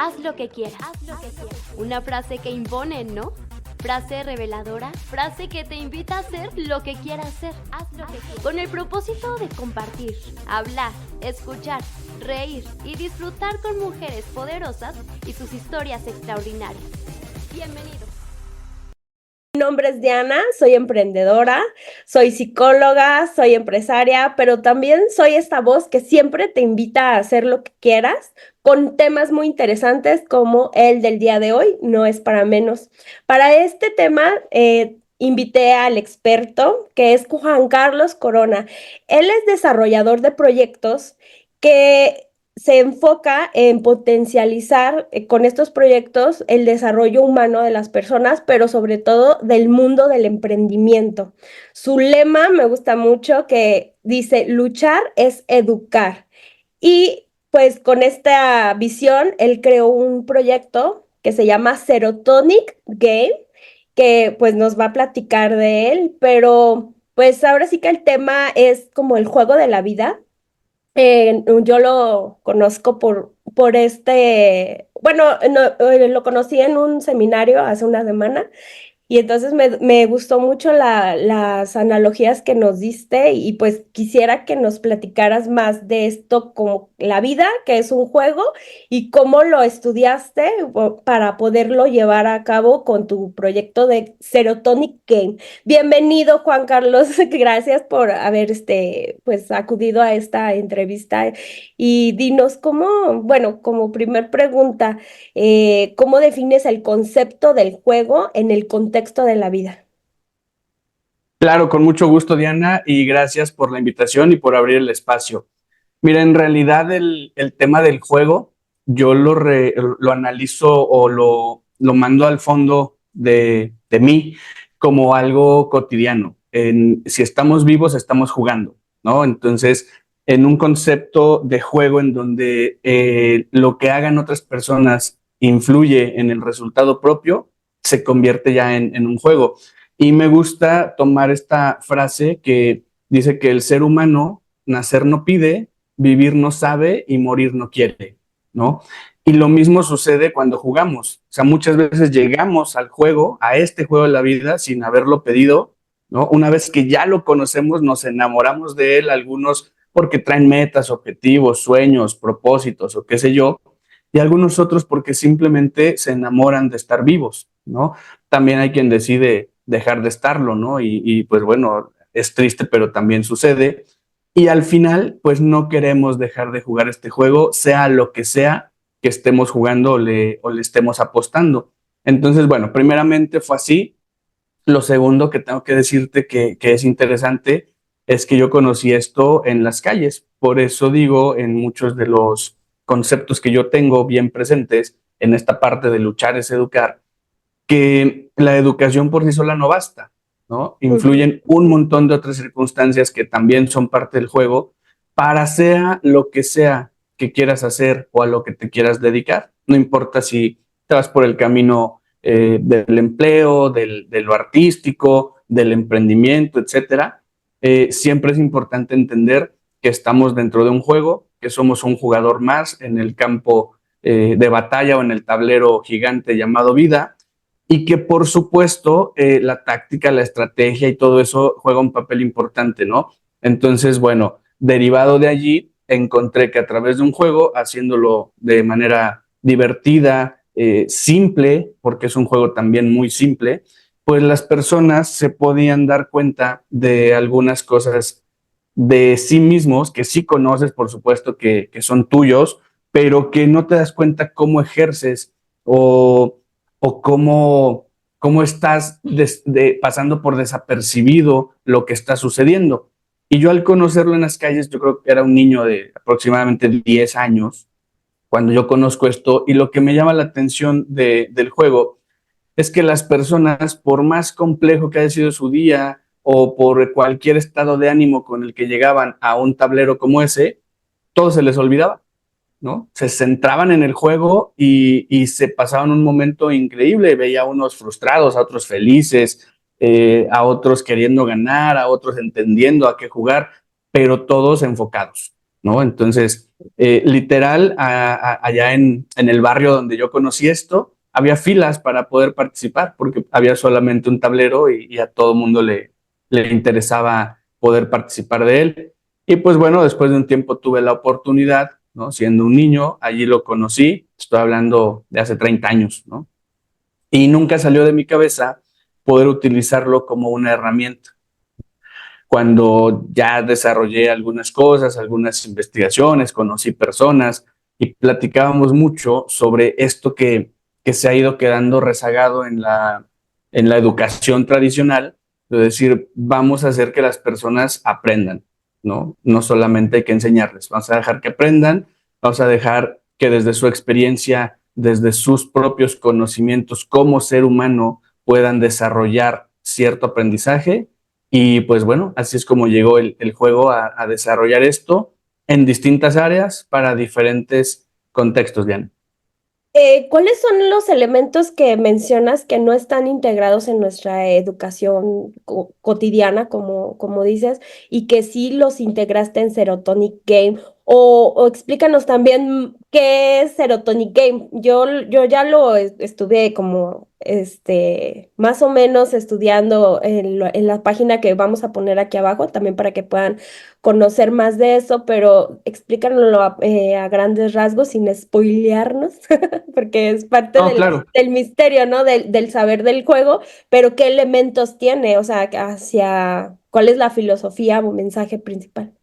Haz lo que quieras. Una frase que impone, ¿no? Frase reveladora, frase que te invita a hacer lo que quieras hacer. Haz lo que quieras. Con el propósito de compartir, hablar, escuchar, reír y disfrutar con mujeres poderosas y sus historias extraordinarias. Bienvenidos. Mi nombre es Diana, soy emprendedora, soy psicóloga, soy empresaria, pero también soy esta voz que siempre te invita a hacer lo que quieras con temas muy interesantes como el del día de hoy, no es para menos. Para este tema invité al experto que es Juan Carlos Corona. Él es desarrollador de proyectos que se enfoca en potencializar con estos proyectos el desarrollo humano de las personas, pero sobre todo del mundo del emprendimiento. Su lema me gusta mucho, que dice: luchar es educar. Y pues con esta visión, él creó un proyecto que se llama Serotonic Game, que pues nos va a platicar de él, pero pues ahora sí que el tema es como el juego de la vida. Yo lo conozco por bueno, no, lo conocí en un seminario hace una semana y entonces me gustó mucho las analogías que nos diste y pues quisiera que nos platicaras más de esto, como la vida, que es un juego, y cómo lo estudiaste para poderlo llevar a cabo con tu proyecto de Serotonic Game. Bienvenido, Juan Carlos. Gracias por haber pues acudido a esta entrevista y dinos bueno, como primer pregunta, ¿cómo defines el concepto del juego en el contexto de la vida? Claro, con mucho gusto, Diana, y gracias por la invitación y por abrir el espacio. Mira, en realidad el tema del juego, yo lo analizo o lo mando al fondo de mí como algo cotidiano. Si estamos vivos, estamos jugando, ¿no? Entonces, en un concepto de juego en donde lo que hagan otras personas influye en el resultado propio, se convierte ya en un juego. Y me gusta tomar esta frase que dice que el ser humano nacer no pide, vivir no sabe y morir no quiere, ¿no? Y lo mismo sucede cuando jugamos. O sea, muchas veces llegamos al juego, a este juego de la vida, sin haberlo pedido, ¿no? Una vez que ya lo conocemos, nos enamoramos de él, algunos porque traen metas, objetivos, sueños, propósitos o qué sé yo, y algunos otros porque simplemente se enamoran de estar vivos, ¿no? También hay quien decide dejar de estarlo, ¿no? Y pues bueno, es triste, pero también sucede. Y al final, pues no queremos dejar de jugar este juego, sea lo que sea que estemos jugando o le estemos apostando. Entonces, bueno, primeramente fue así. Lo segundo que tengo que decirte que es interesante es que yo conocí esto en las calles. Por eso digo, en muchos de los conceptos que yo tengo bien presentes en esta parte de luchar es educar, que la educación por sí sola no basta, ¿no? Influyen un montón de otras circunstancias que también son parte del juego para sea lo que sea que quieras hacer o a lo que te quieras dedicar. No importa si te vas por el camino del empleo, de lo artístico, del emprendimiento, etcétera. Siempre es importante entender que estamos dentro de un juego, que somos un jugador más en el campo de batalla o en el tablero gigante llamado vida, y que por supuesto la táctica, la estrategia y todo eso juega un papel importante, ¿no? Entonces, bueno, derivado de allí, encontré que a través de un juego, haciéndolo de manera divertida, simple, porque es un juego también muy simple, pues las personas se podían dar cuenta de algunas cosas de sí mismos, que sí conoces, por supuesto, que son tuyos, pero que no te das cuenta cómo ejerces o, o cómo estás pasando por desapercibido lo que está sucediendo. Y yo al conocerlo en las calles, yo creo que era un niño de aproximadamente 10 años, cuando yo conozco esto, y lo que me llama la atención del juego es que las personas, por más complejo que haya sido su día o por cualquier estado de ánimo con el que llegaban a un tablero como ese, todo se les olvidaba, ¿no? Se centraban en el juego y se pasaban un momento increíble. Veía a unos frustrados, a otros felices, a otros queriendo ganar, a otros entendiendo a qué jugar, pero todos enfocados. ¿no? Entonces, literal, allá en el barrio donde yo conocí esto, había filas para poder participar porque había solamente un tablero y a todo mundo le interesaba poder participar de él. Y pues bueno, después de un tiempo tuve la oportunidad, ¿no? Siendo un niño, allí lo conocí, estoy hablando de hace 30 años, ¿no? Y nunca salió de mi cabeza poder utilizarlo como una herramienta. Cuando ya desarrollé algunas cosas, algunas investigaciones, conocí personas y platicábamos mucho sobre esto que se ha ido quedando rezagado en la educación tradicional, es decir, vamos a hacer que las personas aprendan, ¿no? No solamente hay que enseñarles, vamos a dejar que aprendan, vamos a dejar que desde su experiencia, desde sus propios conocimientos como ser humano, puedan desarrollar cierto aprendizaje y pues bueno, así es como llegó el juego a desarrollar esto en distintas áreas para diferentes contextos, Diana. ¿Cuáles son los elementos que mencionas que no están integrados en nuestra educación cotidiana, como dices, y que sí los integraste en Serotonic Game? O explícanos también qué es Serotonic Game. Yo ya lo estuve como más o menos estudiando en la página que vamos a poner aquí abajo, también para que puedan conocer más de eso, pero explícanoslo a grandes rasgos sin spoilearnos, porque es parte No, claro. del misterio, ¿no? Del saber del juego, pero ¿qué elementos tiene? O sea, ¿cuál es la filosofía o mensaje principal?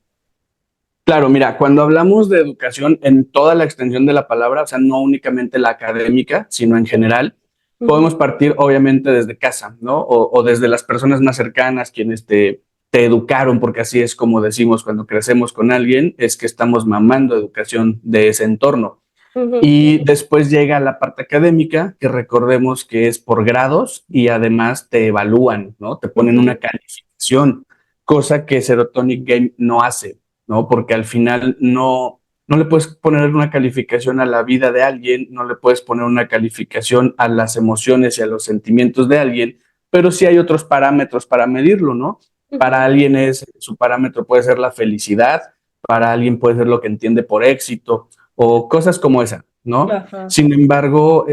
Claro, mira, cuando hablamos de educación en toda la extensión de la palabra, o sea, no únicamente la académica, sino en general, Ujú, podemos partir obviamente desde casa, ¿no? O desde las personas más cercanas, quienes te educaron, porque así es como decimos cuando crecemos con alguien, es que estamos mamando educación de ese entorno. ujú, Y después llega la parte académica, que recordemos que es por grados y además te evalúan, ¿no? Te ponen ujú, una calificación, cosa que Serotonic Game no hace, ¿no? Porque al final no le puedes poner una calificación a la vida de alguien, no le puedes poner una calificación a las emociones y a los sentimientos de alguien, pero sí hay otros parámetros para medirlo, ¿no? ujú. Para alguien su parámetro puede ser la felicidad, para alguien puede ser lo que entiende por éxito o cosas como esa, ¿no? Ajá. Sin embargo,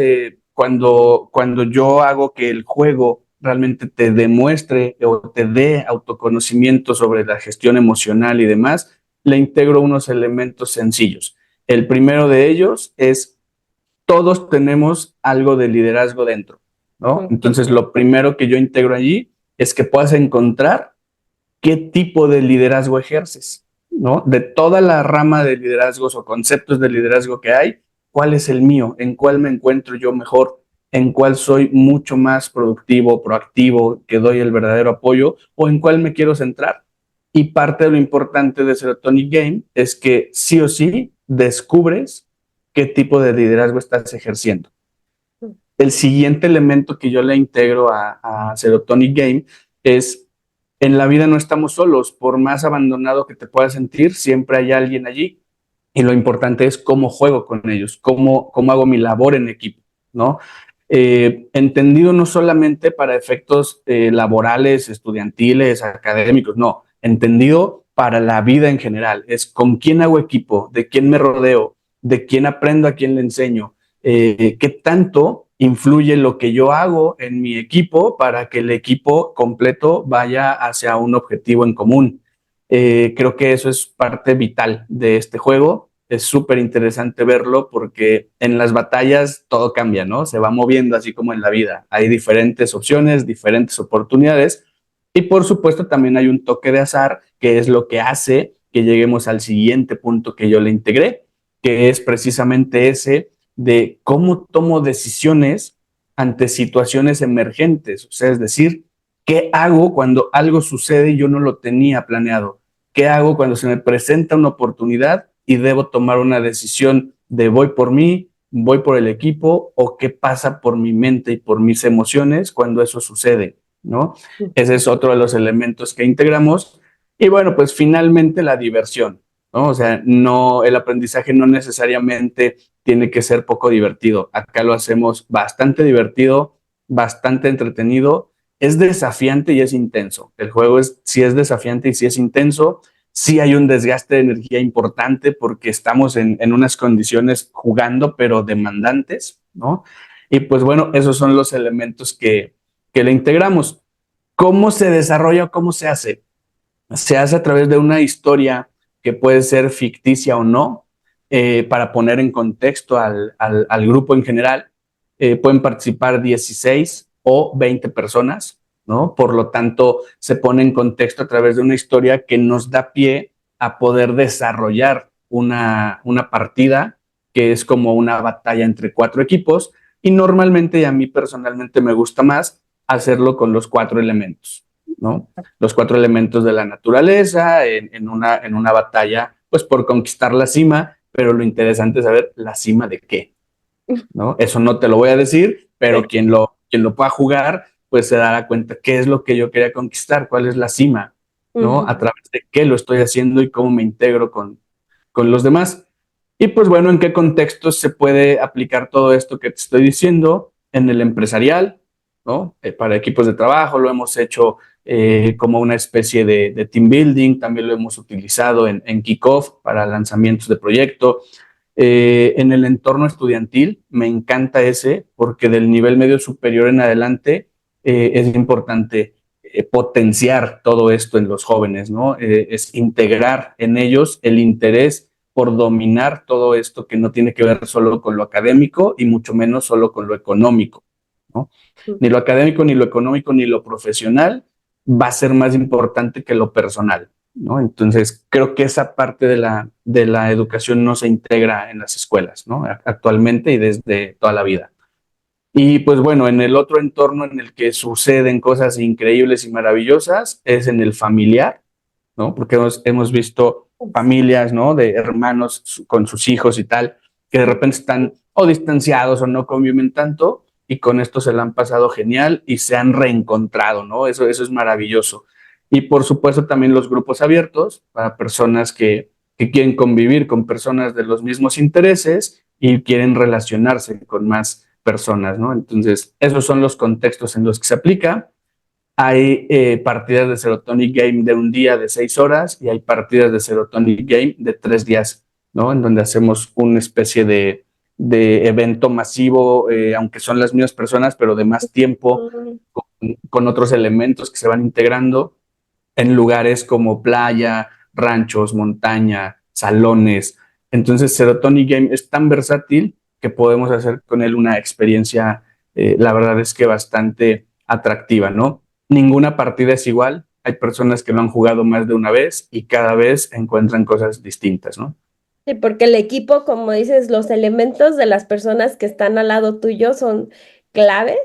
cuando yo hago que el juego realmente te demuestre o te dé autoconocimiento sobre la gestión emocional y demás, le integro unos elementos sencillos. El primero de ellos es, todos tenemos algo de liderazgo dentro, ¿no? Ujú, Entonces, lo primero que yo integro allí es que puedas encontrar qué tipo de liderazgo ejerces, ¿no? De toda la rama de liderazgos o conceptos de liderazgo que hay, ¿cuál es el mío? ¿En cuál me encuentro yo mejor? ¿En cuál soy mucho más productivo, proactivo, que doy el verdadero apoyo? ¿O en cuál me quiero centrar? Y parte de lo importante de Serotonic Game es que sí o sí descubres qué tipo de liderazgo estás ejerciendo. El siguiente elemento que yo le integro a Serotonic Game es, en la vida no estamos solos, por más abandonado que te puedas sentir, siempre hay alguien allí y lo importante es cómo juego con ellos, cómo hago mi labor en equipo, ¿no? Entendido no solamente para efectos laborales, estudiantiles, académicos, no, entendido para la vida en general, es con quién hago equipo, de quién me rodeo, de quién aprendo, a quién le enseño, qué tanto influye lo que yo hago en mi equipo para que el equipo completo vaya hacia un objetivo en común. Creo que eso es parte vital de este juego. Es súper interesante verlo porque en las batallas todo cambia, ¿no? Se va moviendo así como en la vida. Hay diferentes opciones, diferentes oportunidades y por supuesto también hay un toque de azar que es lo que hace que lleguemos al siguiente punto que yo le integré, que es precisamente ese de cómo tomo decisiones ante situaciones emergentes. O sea, es decir, ¿qué hago cuando algo sucede y yo no lo tenía planeado? ¿Qué hago cuando se me presenta una oportunidad y debo tomar una decisión de voy por mí, voy por el equipo o qué pasa por mi mente y por mis emociones cuando eso sucede, ¿no? Ese es otro de los elementos que integramos. Y bueno, pues finalmente la diversión, ¿no? O sea, no, el aprendizaje no necesariamente tiene que ser poco divertido. Acá lo hacemos bastante divertido, bastante entretenido. Es desafiante y es intenso. El juego sí es desafiante y sí es intenso, sí hay un desgaste de energía importante porque estamos en unas condiciones jugando, pero demandantes, ¿no? Y pues bueno, esos son los elementos que le integramos. ¿Cómo se desarrolla o cómo se hace? Se hace a través de una historia que puede ser ficticia o no, para poner en contexto al grupo en general. Pueden participar 16 o 20 personas, ¿no? Por lo tanto, se pone en contexto a través de una historia que nos da pie a poder desarrollar una partida que es como una batalla entre 4 equipos, y normalmente, y a mí personalmente me gusta más, hacerlo con los 4 elementos, ¿no? Los 4 elementos de la naturaleza en una batalla, pues por conquistar la cima, pero lo interesante es saber la cima de qué, ¿no? Eso no te lo voy a decir, pero quien lo pueda jugar, pues se dará cuenta qué es lo que yo quería conquistar, cuál es la cima, ¿no? A través de qué lo estoy haciendo y cómo me integro con los demás. Y pues bueno, ¿en qué contextos se puede aplicar todo esto que te estoy diciendo? En el empresarial, ¿no? Para equipos de trabajo lo hemos hecho como una especie de team building, también lo hemos utilizado en kickoff para lanzamientos de proyecto. En el entorno estudiantil me encanta ese porque del nivel medio superior en adelante es importante potenciar todo esto en los jóvenes, ¿no? Es integrar en ellos el interés por dominar todo esto que no tiene que ver solo con lo académico y mucho menos solo con lo económico, ¿no? Ni lo académico, ni lo económico, ni lo profesional va a ser más importante que lo personal, ¿no? Entonces, creo que esa parte de la educación no se integra en las escuelas, ¿no? Actualmente y desde toda la vida. Y pues bueno, en el otro entorno en el que suceden cosas increíbles y maravillosas es en el familiar, ¿no? Porque hemos visto familias, ¿no? De hermanos con sus hijos y tal, que de repente están o distanciados o no conviven tanto, y con esto se la han pasado genial y se han reencontrado, ¿no? Eso es maravilloso. Y por supuesto también los grupos abiertos para personas que quieren convivir con personas de los mismos intereses y quieren relacionarse con más personas, ¿no? Entonces, esos son los contextos en los que se aplica. Hay partidas de Serotonic Game de un día de 6 horas y hay partidas de Serotonic Game de 3 días, ¿no? En donde hacemos una especie de evento masivo, aunque son las mismas personas, pero de más tiempo, con otros elementos que se van integrando en lugares como playa, ranchos, montaña, salones. Entonces, Serotonic Game es tan versátil que podemos hacer con él una experiencia, la verdad es que bastante atractiva, ¿no? Ninguna partida es igual. Hay personas que lo han jugado más de una vez y cada vez encuentran cosas distintas, ¿no? Sí, porque el equipo, como dices, los elementos de las personas que están al lado tuyo son claves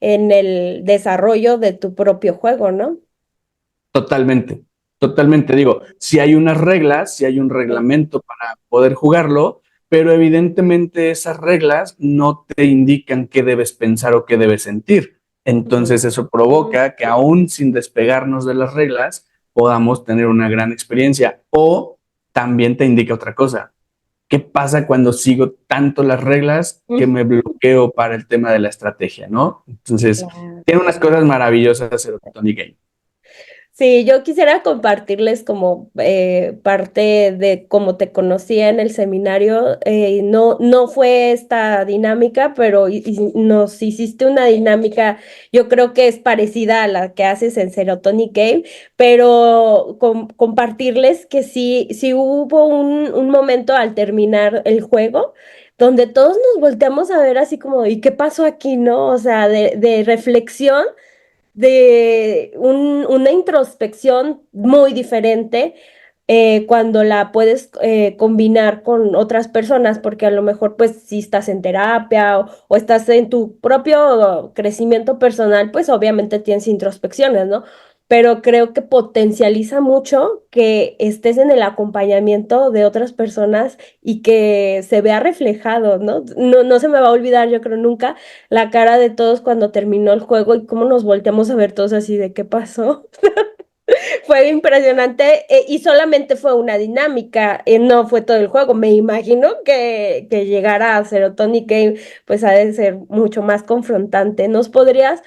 en el desarrollo de tu propio juego, ¿no? Totalmente, totalmente. Digo, si hay unas reglas, si hay un reglamento para poder jugarlo, pero evidentemente esas reglas no te indican qué debes pensar o qué debes sentir. Entonces eso provoca que aún sin despegarnos de las reglas podamos tener una gran experiencia. O también te indica otra cosa. ¿Qué pasa cuando sigo tanto las reglas que me bloqueo para el tema de la estrategia, ¿no? Entonces, Claro. tiene unas cosas maravillosas el Tony Game. Sí, yo quisiera compartirles como parte de cómo te conocía en el seminario. No fue esta dinámica, pero nos hiciste una dinámica, yo creo que es parecida a la que haces en Serotonic Game, pero compartirles que sí hubo un momento al terminar el juego donde todos nos volteamos a ver así como, ¿y qué pasó aquí, no? O sea, de reflexión de una introspección muy diferente cuando la puedes combinar con otras personas, porque a lo mejor pues si estás en terapia o estás en tu propio crecimiento personal, pues obviamente tienes introspecciones, ¿no? Pero creo que potencializa mucho que estés en el acompañamiento de otras personas y que se vea reflejado, ¿no? No se me va a olvidar, yo creo nunca la cara de todos cuando terminó el juego y cómo nos volteamos a ver todos así de qué pasó. Fue impresionante y solamente fue una dinámica, no fue todo el juego. Me imagino que llegar a Serotonic Game pues ha de ser mucho más confrontante. ¿Nos podrías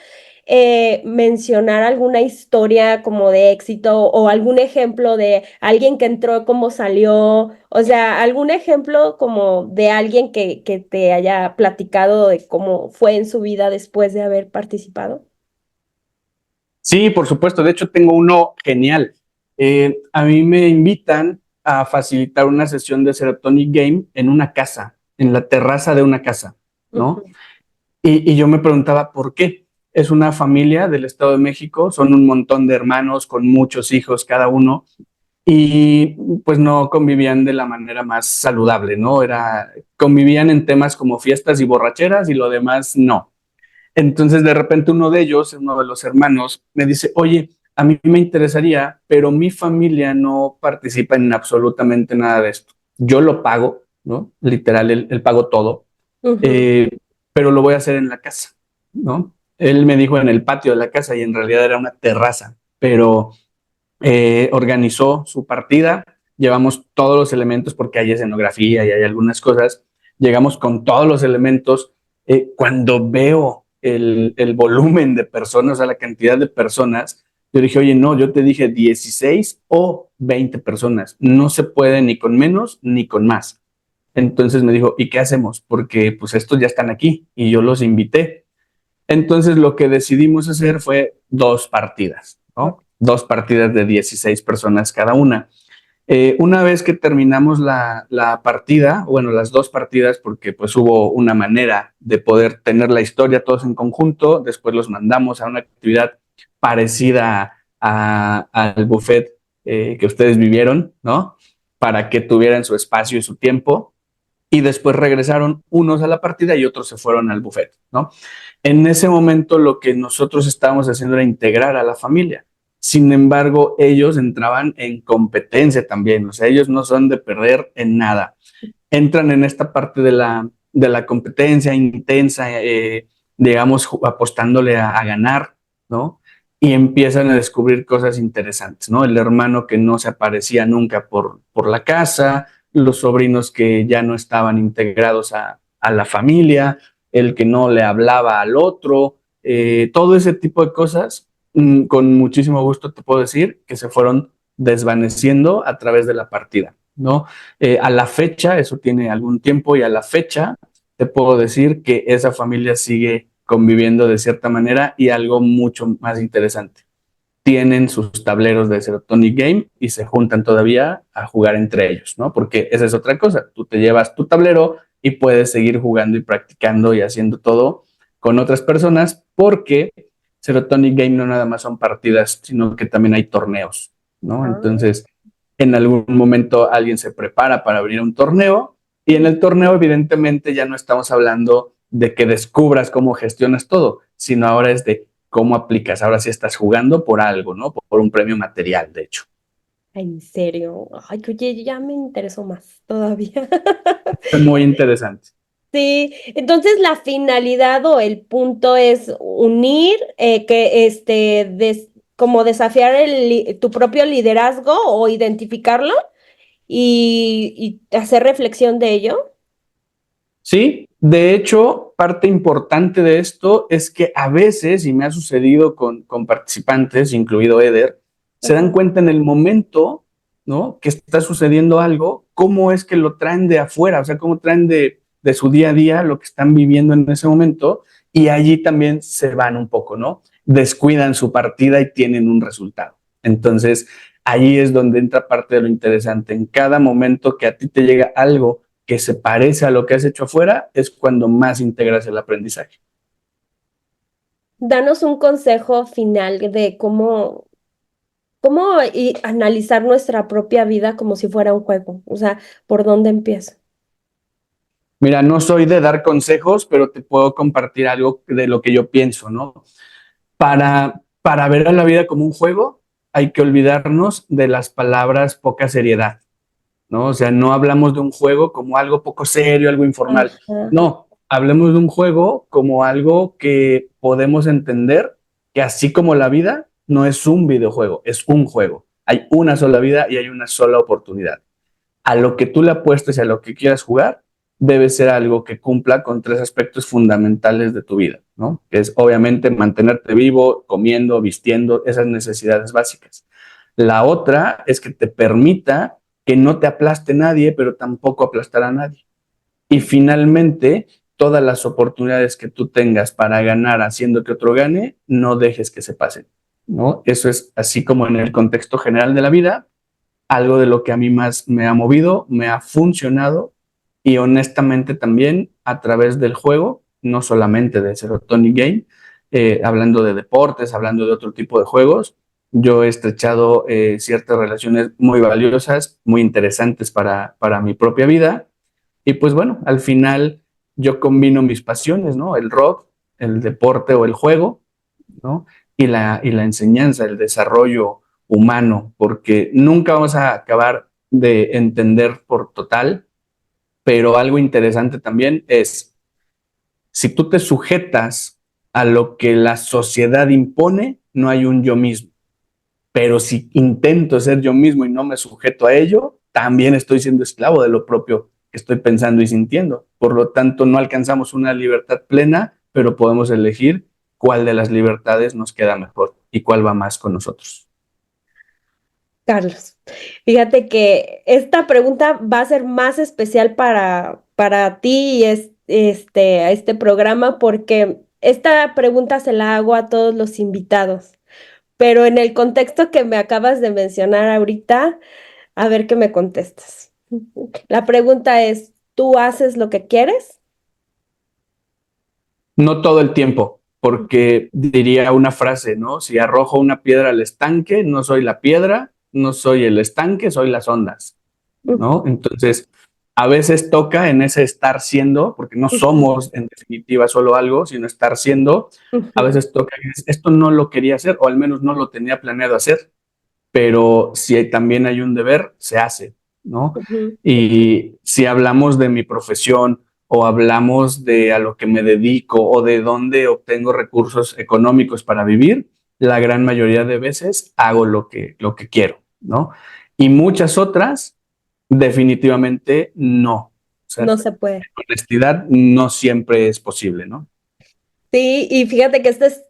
mencionar alguna historia como de éxito o algún ejemplo de alguien que entró, cómo salió? O sea, algún ejemplo como de alguien que te haya platicado de cómo fue en su vida después de haber participado. Sí, por supuesto. De hecho, tengo uno genial. A mí me invitan a facilitar una sesión de Serotonin Game en una casa, en la terraza de una casa, ¿no? Ujú. Y yo me preguntaba por qué. Es una familia del Estado de México, son un montón de hermanos con muchos hijos cada uno y pues no convivían de la manera más saludable, ¿no? Convivían en temas como fiestas y borracheras y lo demás no. Entonces de repente uno de ellos, uno de los hermanos, me dice, oye, a mí me interesaría, pero mi familia no participa en absolutamente nada de esto. Yo lo pago, ¿no? Literal, él pagó todo, Ujú. eh, pero lo voy a hacer en la casa, ¿no? Él me dijo en el patio de la casa y en realidad era una terraza, pero organizó su partida, llevamos todos los elementos porque hay escenografía y hay algunas cosas, llegamos con todos los elementos. Cuando veo el volumen de personas, o sea, la cantidad de personas, yo dije, oye, no, yo te dije 16 o 20 personas, no se puede ni con menos ni con más. Entonces me dijo, ¿y qué hacemos? Porque pues estos ya están aquí y yo los invité. Entonces lo que decidimos hacer fue dos partidas, Ok. ¿no? Dos partidas de 16 personas cada una. Una vez que terminamos la partida, bueno, las dos partidas, porque pues hubo una manera de poder tener la historia todos en conjunto, después los mandamos a una actividad parecida al buffet que ustedes vivieron, ¿no? Para que tuvieran su espacio y su tiempo y después regresaron unos a la partida y otros se fueron al buffet, ¿no? En ese momento lo que nosotros estábamos haciendo era integrar a la familia. Sin embargo, ellos entraban en competencia también, o sea, ellos no son de perder en nada. Entran en esta parte de la competencia intensa, digamos, apostándole a ganar, ¿no? Y empiezan a descubrir cosas interesantes, ¿no? El hermano que no se aparecía nunca por la casa, los sobrinos que ya no estaban integrados a la familia, el que no le hablaba al otro, todo ese tipo de cosas, con muchísimo gusto te puedo decir que se fueron desvaneciendo a través de la partida, ¿no? A la fecha, eso tiene algún tiempo y a la fecha te puedo decir que esa familia sigue conviviendo de cierta manera y algo mucho más interesante. Tienen sus tableros de Serotonin Game y se juntan todavía a jugar entre ellos, ¿no? Porque esa es otra cosa. Tú te llevas tu tablero y puedes seguir jugando y practicando y haciendo todo con otras personas porque Serotonin Game no nada más son partidas, sino que también hay torneos, ¿no? Ah. Entonces, en algún momento alguien se prepara para abrir un torneo y en el torneo evidentemente ya no estamos hablando de que descubras cómo gestionas todo, sino ahora es de cómo aplicas. Ahora sí estás jugando por algo, ¿no? Por un premio material, de hecho. En serio. Ay, oye, ya me interesó más todavía. Es muy interesante. Sí, entonces la finalidad o el punto es unir, que como desafiar tu propio liderazgo o identificarlo y hacer reflexión de ello. Sí, de hecho, parte importante de esto es que a veces, y me ha sucedido con participantes, incluido Eder, se dan Ajá. cuenta en el momento, ¿no? Que está sucediendo algo, cómo es que lo traen de afuera, o sea, cómo traen de su día a día lo que están viviendo en ese momento, y allí también se van un poco, ¿no? Descuidan su partida y tienen un resultado. Entonces, ahí es donde entra parte de lo interesante. En cada momento que a ti te llega algo que se parece a lo que has hecho afuera, es cuando más integras el aprendizaje. Danos un consejo final de cómo analizar nuestra propia vida como si fuera un juego. O sea, ¿por dónde empiezo? Mira, no soy de dar consejos, pero te puedo compartir algo de lo que yo pienso, ¿no? Para ver a la vida como un juego, hay que olvidarnos de las palabras poca seriedad, ¿no? O sea, no hablamos de un juego como algo poco serio, algo informal. Ajá. No, hablemos de un juego como algo que podemos entender que así como la vida no es un videojuego, es un juego. Hay una sola vida y hay una sola oportunidad. A lo que tú le apuestes y a lo que quieras jugar, debe ser algo que cumpla con tres aspectos fundamentales de tu vida, ¿no? Que es obviamente mantenerte vivo, comiendo, vistiendo, esas necesidades básicas. La otra es que te permita que no te aplaste nadie, pero tampoco aplastar a nadie. Y finalmente, todas las oportunidades que tú tengas para ganar haciendo que otro gane, no dejes que se pasen, ¿no? Eso es así como en el contexto general de la vida, algo de lo que a mí más me ha movido, me ha funcionado y honestamente también a través del juego, no solamente de Serotonin Game, hablando de deportes, hablando de otro tipo de juegos, yo he estrechado ciertas relaciones muy valiosas, muy interesantes para mi propia vida. Y pues bueno, al final yo combino mis pasiones, ¿no? El rock, el deporte o el juego, ¿no? Y la enseñanza, el desarrollo humano, porque nunca vamos a acabar de entender por total, pero algo interesante también es, si tú te sujetas a lo que la sociedad impone, no hay un yo mismo. Pero si intento ser yo mismo y no me sujeto a ello, también estoy siendo esclavo de lo propio que estoy pensando y sintiendo. Por lo tanto, no alcanzamos una libertad plena, pero podemos elegir cuál de las libertades nos queda mejor y cuál va más con nosotros. Carlos, fíjate que esta pregunta va a ser más especial para ti y a este programa porque esta pregunta se la hago a todos los invitados, pero en el contexto que me acabas de mencionar ahorita, a ver qué me contestas. La pregunta es, ¿tú haces lo que quieres? No todo el tiempo, porque diría una frase, ¿no? Si arrojo una piedra al estanque, no soy la piedra, no soy el estanque, soy las ondas, ¿no? Entonces, a veces toca en ese estar siendo, porque no somos en definitiva solo algo, sino estar siendo, a veces toca, esto no lo quería hacer, o al menos no lo tenía planeado hacer, pero si también hay un deber, se hace, ¿no? Y si hablamos de mi profesión o hablamos de a lo que me dedico o de dónde obtengo recursos económicos para vivir, la gran mayoría de veces hago lo que quiero, ¿no? Y muchas otras, definitivamente no. O sea, No se puede. honestidad no siempre es posible, ¿no? Sí, y fíjate que esta es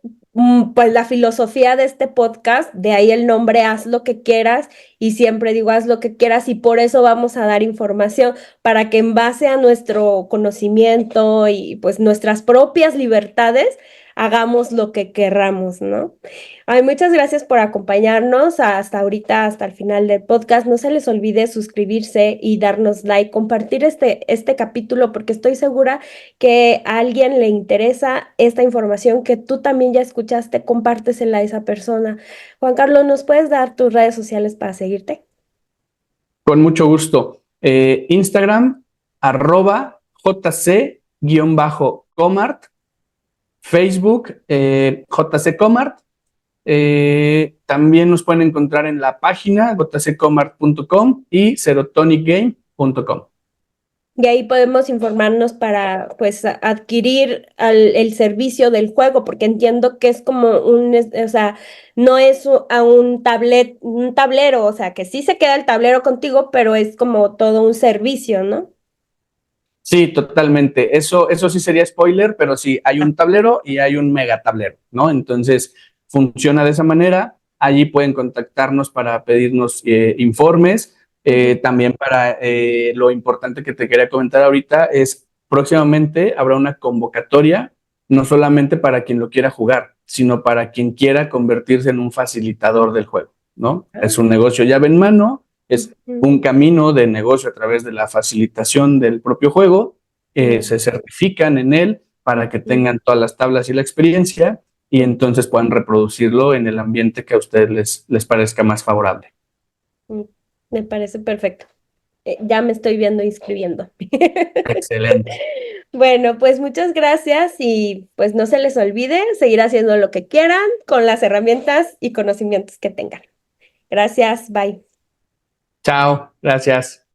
pues la filosofía de este podcast, de ahí el nombre, haz lo que quieras, y siempre digo haz lo que quieras, y por eso vamos a dar información para que en base a nuestro conocimiento y pues nuestras propias libertades, hagamos lo que querramos, ¿no? Ay, muchas gracias por acompañarnos hasta ahorita, hasta el final del podcast. No se les olvide suscribirse y darnos like, compartir este capítulo, porque estoy segura que a alguien le interesa esta información que tú también ya escuchaste, compártesela a esa persona. Juan Carlos, ¿nos puedes dar tus redes sociales para seguirte? Con mucho gusto. Instagram, @jc_comart, Facebook, JC Comart. También nos pueden encontrar en la página jccomart.com y serotonicgame.com. Y ahí podemos informarnos para pues adquirir el servicio del juego, porque entiendo que es como o sea, no es a un tablero, o sea, que sí se queda el tablero contigo, pero es como todo un servicio, ¿no? Sí, totalmente. Eso sí sería spoiler, pero sí, hay un tablero y hay un mega tablero, ¿no? Entonces, funciona de esa manera. Allí pueden contactarnos para pedirnos informes. También para lo importante que te quería comentar ahorita es próximamente habrá una convocatoria, no solamente para quien lo quiera jugar, sino para quien quiera convertirse en un facilitador del juego, ¿no? Es un negocio llave en mano, es un camino de negocio a través de la facilitación del propio juego, se certifican en él para que tengan todas las tablas y la experiencia y entonces puedan reproducirlo en el ambiente que a ustedes les parezca más favorable. Me parece perfecto. Ya me estoy viendo inscribiendo. Excelente. Bueno, pues muchas gracias y pues no se les olvide seguir haciendo lo que quieran con las herramientas y conocimientos que tengan. Gracias, bye. Chao, gracias.